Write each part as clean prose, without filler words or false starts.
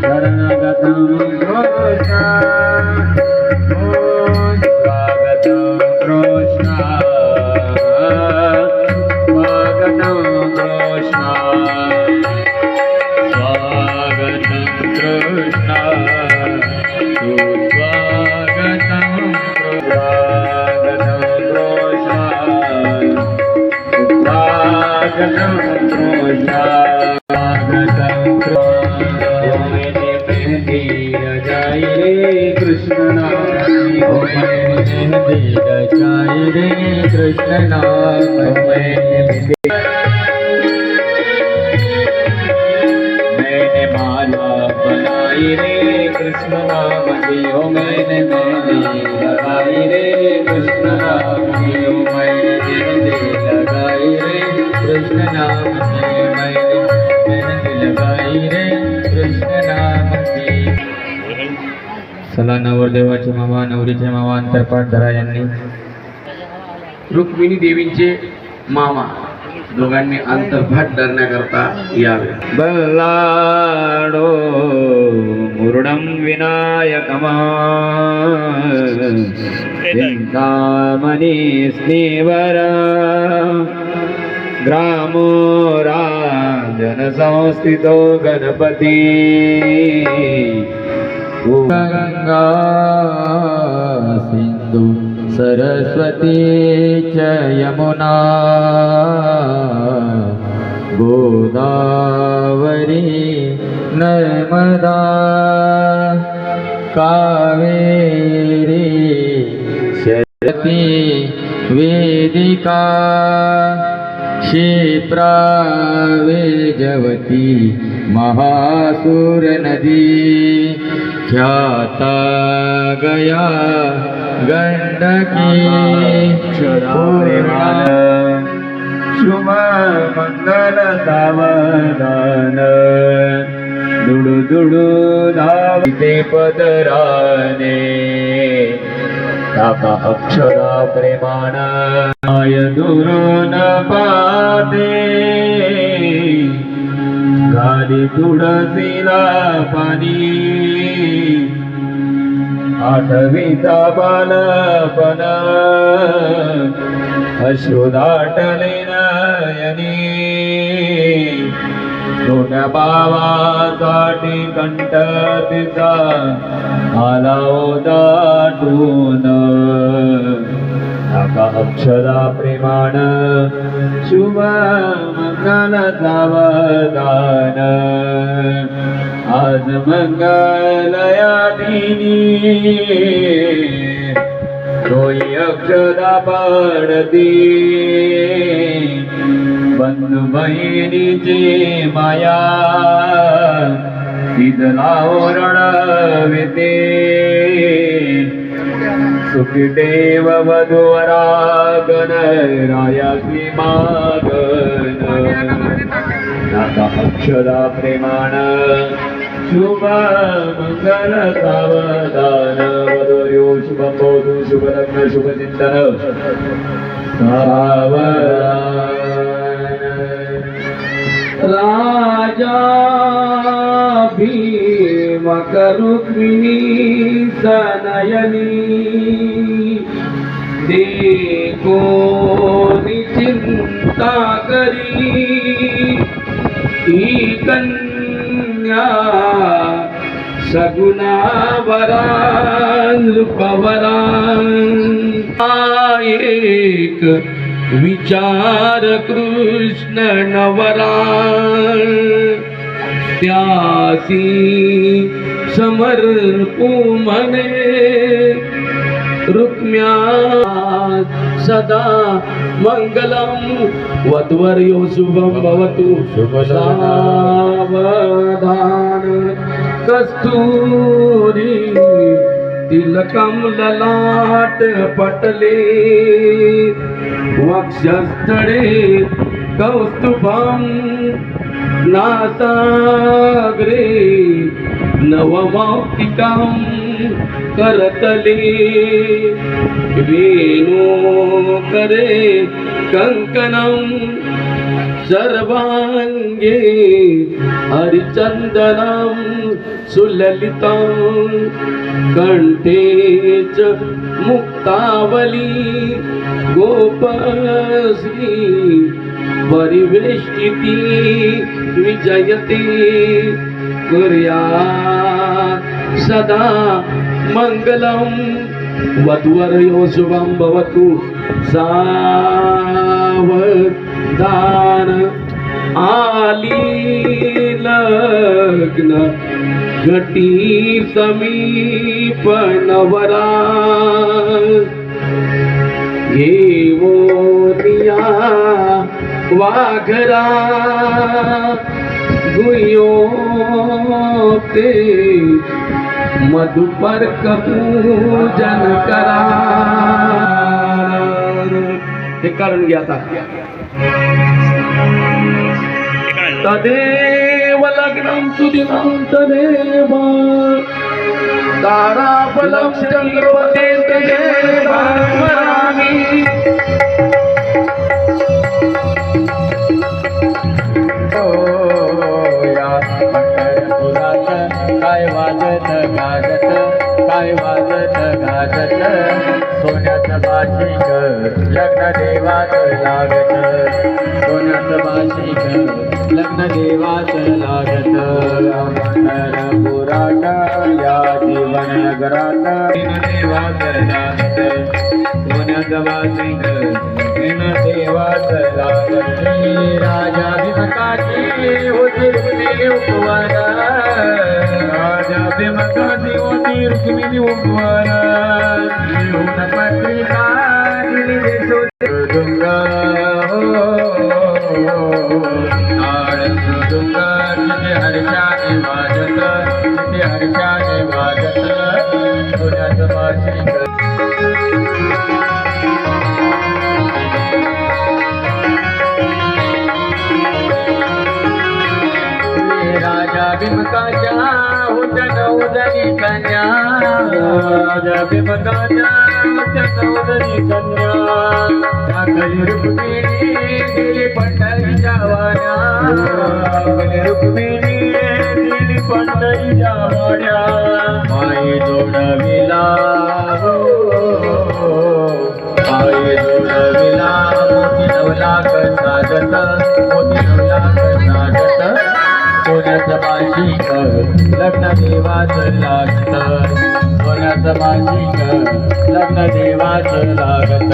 शरणगतं कृष्ण स्वागतं कृष्ण स्वागतं कृष्ण स्वागतं कृष्ण सुस्वागतं स्वागतं कृष्ण स्वागतं कृष्ण कृष्ण नाम मैंने माला बनाई रे कृष्ण नाम की हो मैंने मेहंदी लगाई रे कृष्ण नाम की हो मैंने मेहंदी लगाई रे कृष्ण नाम की मैंने मेहंदी लगाई रे कृष्ण नाम की. चला नवरदेवाचे मामा नवरीचे मामा अंतरपाठ धरा यांनी रुक्मिणी देवींचे मामा दोघांनी अंतर्भाट धरण्याकरता यावे. बल्लाडो मुरुडं विनायकमनि स्नेवर ग्रामो राजन संस्थितो गणपति गंगा सिंधु सरस्वती च यमुना गोदावरी नर्मदा कावेरी सरस्वती वेदिका क्षिप्रा वेजवती महासुर नदी ख्याता गया गंडकी पूर्णा शुभ मंगल सावधान दुडू दुडू धावते पदराने ताका अक्षरा प्रेमाण आय दुरून पादे गाली तुळसीला पाणी आठवीचा बालपण अश्रू दाटले नयनी सोन्या बावासाठी कंठ तिचा आला दाटून नाका अक्षरा प्रेमाण शुभ मंगल सावधान आज मंगलया दिनी रोई अक्षरा पडती बंधू बहिणीची माया तिथला ओरडविते सुखी देव वधूवरा गणरायासी मागन नाका अक्षरा प्रेमाण शुभ मंगल सावधान वधूर्यो शुभं भवतु शुभ लग्न शुभ चिंतन राजा भीमक रुक्मिणी सनयनी देखो चिंता करी ही कन्या सगुना वरान रूपवरान एक विचार कृष्ण नवरान त्यासी समर्पू मने रुक्म्या सदा मंगलम वधवर्यो शुभं भवतु शुभ सावधान कस्तूरी तिलकम ललाट पटले वक्षस्थळे कौस्तुभं नासाग्रे नवमौक्तिकं करतले वेणु करे कंकणं सर्वांगी गंगे हरिचंदनं सुललितं कंठे च मुक्तावली गोपश्री परिवेष्टिती विजयते कुर्यात् सदा मंगलम वधूवरयोः शुभं भवतु सावधान आली लग्न घटी समीप नवरा घेवोनिया वाघरा गुयोते मधुपर्क पूजन करा. हे कारण घ्या आता. तदेव लग्नं सुदिनं तदेव ताराबलं चंद्रवते तदेव स्मरामि. काय वाजत गाजत काय वाजत गाजत सोन्याचं बाशिक लग्न देवाच लागत सोन्याचं बाशिक लग्न देवाच लागत पंढरपुरात या जीवन नगरात देवाच लागत सोन्याचं बाशिक लग्न देवाच लागत. राजा भिमकाची होती रुक्मिणी उपवन राजा भिमकाची होती रुक्मिणी उपवन घेऊन पत्रिका दिली डुंगा डुंगा तिथे हर्षाने वाजत तिथे हर्षाने वाजत सोन्याचं बाशिक. राजा भिमकाच्या होत्या नवदनी कन्या राजा भिमकाच्या होत्या नवदनी कन्या दाखली रुक्मिणी दिली पंढरीच्या वाड्या दाखली रुक्मिणी दिली पंढरीच्या वाड्या माई जोडविला माई जोडविला मोठी नवलाख साजत मोठी नवलाख साजत सोन्याचं बाशिक लग्न देवाचं लागत सोन्याचं बाशिक लग्न देवाचं लागत.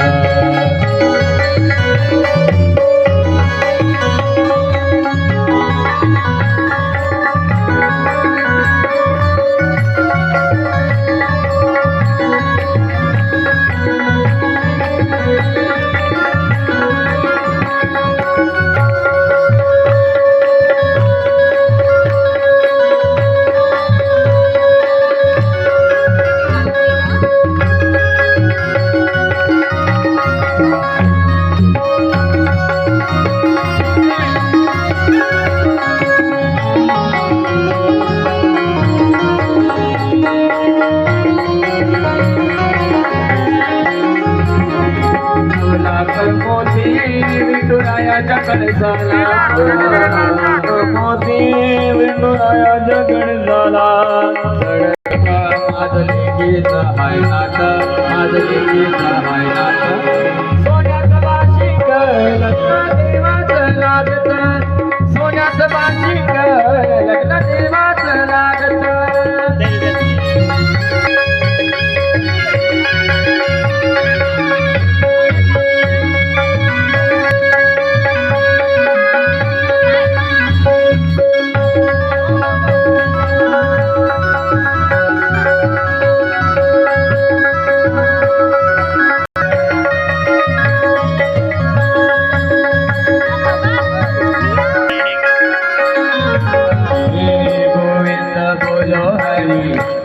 विठुरायाच्या कळसाला मोती विठुरायाच्या गणसाला माजली गीत हाय नाथ माजली गीत हाय नाथ सोन्याचं बाशिक लग्न देवाचं लागत सोन्याचं बाशिक लग्न देवाचं लागत.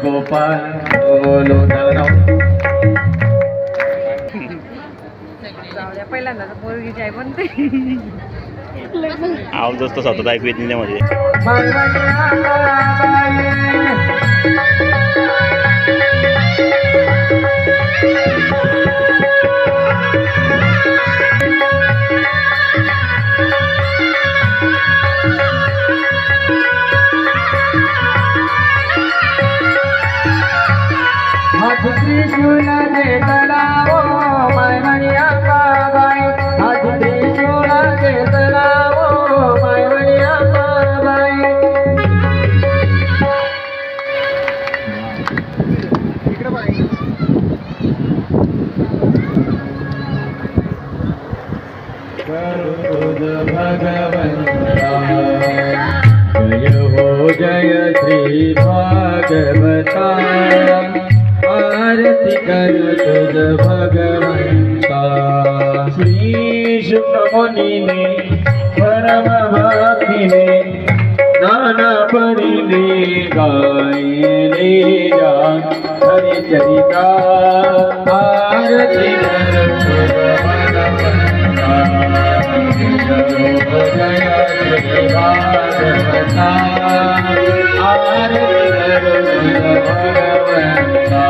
गोपाल बोलो पहिल्यांदा पोरगीची आई बनते आवाज असतो सतत ऐकू येत नाही त्यामध्ये. जपता आरती करू तुझ भगवंता श्री शुकमुनीने परम भक्तीने नाना परीने गायले जा हरि चरिता आरती करू तुझ भगवंता जय श्री भागवता आरती करू तुझ भगवंता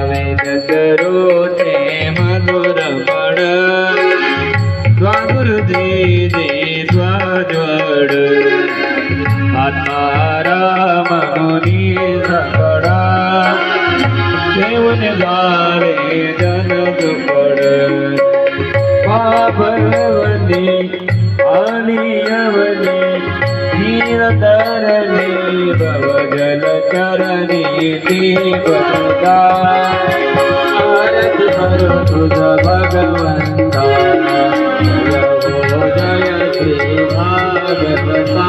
वेद करू ते मधुर पड स्वागुर दे स्वाजवड आत्माराम मुनी सकड़ा देवन गावे जन दुपड पापवनी अनियवनी नीरतरणी भवजल चरणी दीपदा आरती करू तुझ भगवंता जय श्री भागवता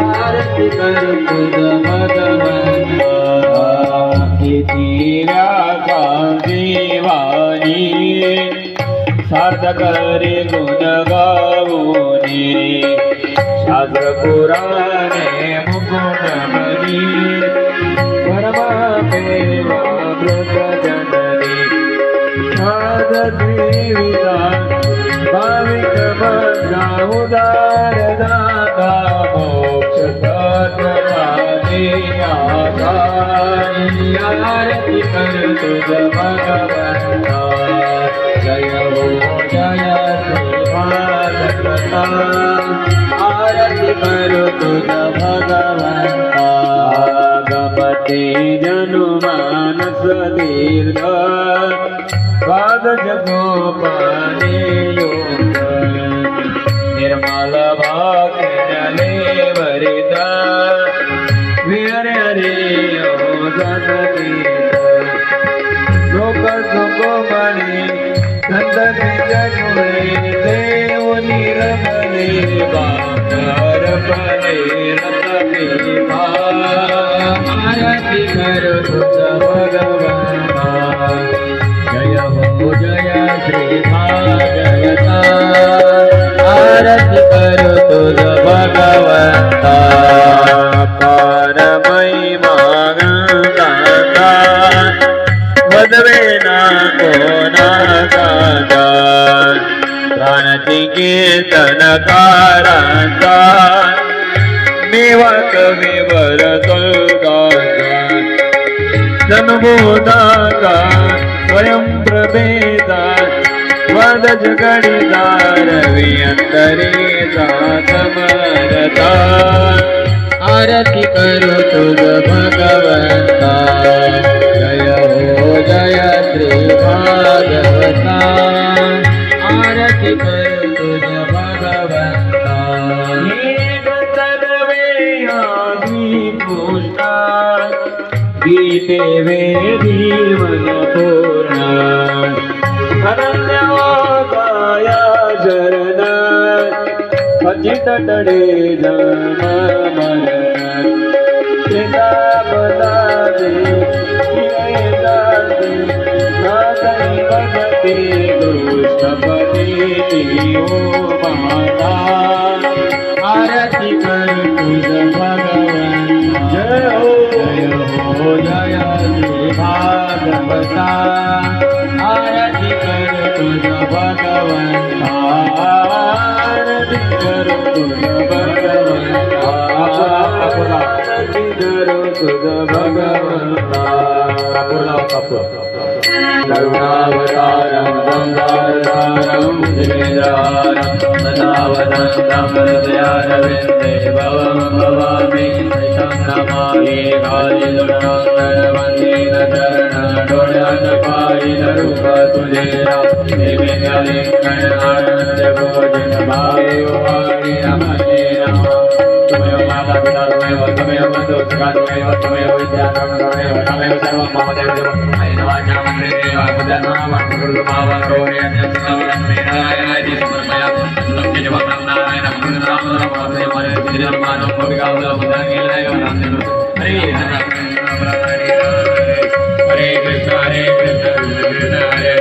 आरती करू तुझ भगवंता दिव्या देवानी सार्थ करे गुण गावोनी शास्त्र पुराणे मुकुट मनी परमा प्रेमामृत जननी साध देविता भाविक बंधा उदार दाता मोक्ष तत्वपादे आधारी आरती कर तुझ भगवंता जय हो जय श्री भागवता आरती कर तुझ भगवंता गमते जनु मानस दीर्घ पाद जगोपाने योग निर्मल भाग जले वरिता वीर हरे लोक सुखो मणि संतति जगुरे देव निरमले बाकर पले रतने आरती कर तुझ भगवंता जय हो जय श्री भागवता आरती करू तुझ भगवंता पारमयी मागंता वदवे ना कोणा दाता प्राणती कीर्तनकारांचा मेवा कवीवर तुलगाचा जन्मोदाता स्वयं प्रभेदा वद जगडीदार वियंतरेचा समरता आरती करू तुझ भगवंता जय हो जय श्री भागवता आरती करू तुझ भगवंता एक तदवे आदि पुष्टा गीते वेदी मन पूर्ण अनन्यवादाया शरण अजित तडे जन मरण श्रीदापदा दे नाथई भगते कृष्णपदे ओ माता आरती कर तुझ भगवंता जय हो जय श्री भागवता आरती कर तुझ भगवंता आरती कर तुझ भगवंता आरती कर तुझ भगवंता करुणावतारं संसारसारं श्रीराम सदा वदन्तं हृदयारविन्दे भवं भवामि शं नमामि कालिदुर्नन्दन वन्दे चरण डोळ्यात पाहिल रूप तुझे देवेंद्रलिंगण आनंद भोजन भावे वाणी रमणे नमः त्वमेव माता पिता त्वमेव बन्धु सखा त्वमेव विद्या त्वमेव सर्वं मम देवदेव वाचा मंत्रे देवा हरे राम हरे कृष्ण कृष्ण हरे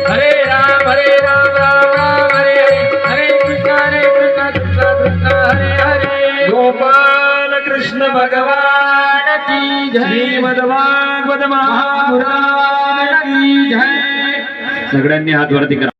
हरे राम राम राम हरे हरे हरे कृष्ण कृष्ण कृष्ण हरे हरे गोपाल कृष्ण भगवान की जय श्रीमद्भागवत महापुराण की जय सगळ्यांनी हात वरती करा